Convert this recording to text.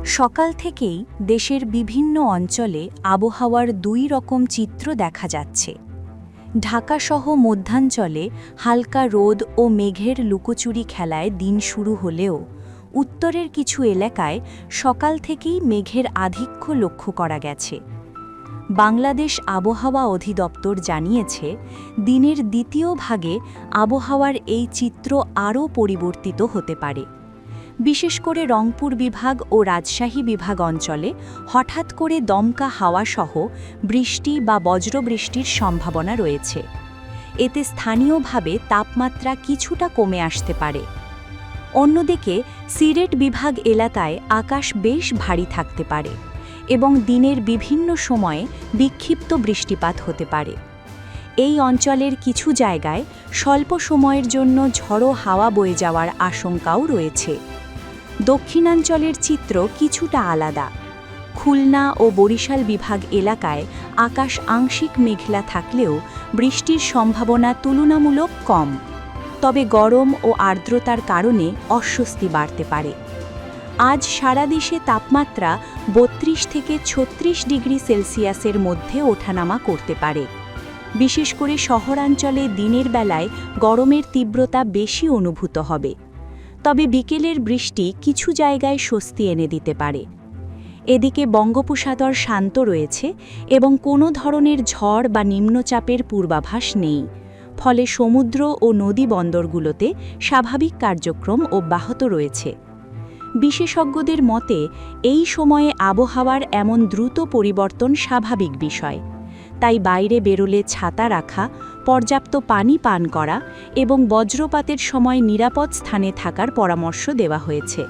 সকাল থেকেই দেশের বিভিন্ন অঞ্চলে আবহাওয়ার দুই রকম চিত্র দেখা যাচ্ছে। ঢাকাসহ মধ্যাঞ্চলে হালকা রোদ ও মেঘের লুকোচুরি খেলায় দিন শুরু হলেও উত্তরের কিছু এলাকায় সকাল থেকেই মেঘের আধিক্য লক্ষ্য করা গেছে। বাংলাদেশ আবহাওয়া অধিদপ্তর জানিয়েছে, দিনের দ্বিতীয় ভাগে আবহাওয়ার এই চিত্র আরও পরিবর্তিত হতে পারে। বিশেষ করে রংপুর বিভাগ ও রাজশাহী বিভাগ অঞ্চলে হঠাৎ করে দমকা হাওয়াসহ বৃষ্টি বা বজ্রবৃষ্টির সম্ভাবনা রয়েছে। এতে স্থানীয়ভাবে তাপমাত্রা কিছুটা কমে আসতে পারে। অন্যদিকে সিলেট বিভাগ এলাকায় আকাশ বেশ ভারী থাকতে পারে এবং দিনের বিভিন্ন সময়ে বিক্ষিপ্ত বৃষ্টিপাত হতে পারে। এই অঞ্চলের কিছু জায়গায় স্বল্প সময়ের জন্য ঝড়ো হাওয়া বয়ে যাওয়ার আশঙ্কাও রয়েছে। দক্ষিণাঞ্চলের চিত্র কিছুটা আলাদা। খুলনা ও বরিশাল বিভাগ এলাকায় আকাশ আংশিক মেঘলা থাকলেও বৃষ্টির সম্ভাবনা তুলনামূলক কম, তবে গরম ও আর্দ্রতার কারণে অস্বস্তি বাড়তে পারে। আজ সারা দেশে তাপমাত্রা ৩২ থেকে ৩৬ ডিগ্রি সেলসিয়াসের মধ্যে ওঠানামা করতে পারে। বিশেষ করে শহরাঞ্চলে দিনের বেলায় গরমের তীব্রতা বেশি অনুভূত হবে, তবে বিকেলের বৃষ্টি কিছু জায়গায় স্বস্তি এনে দিতে পারে। এদিকে বঙ্গোপসাগর শান্ত রয়েছে এবং কোনো ধরনের ঝড় বা নিম্নচাপের পূর্বাভাস নেই, ফলে সমুদ্র ও নদী বন্দরগুলোতে স্বাভাবিক কার্যক্রম অব্যাহত রয়েছে। বিশেষজ্ঞদের মতে এই সময়ে আবহাওয়ার এমন দ্রুত পরিবর্তন স্বাভাবিক বিষয়, তাই বাইরে বেরোলে ছাতা রাখা, পর্যাপ্ত পানি পান করা এবং বজ্রপাতের সময় নিরাপদ স্থানে থাকার পরামর্শ দেওয়া হয়েছে।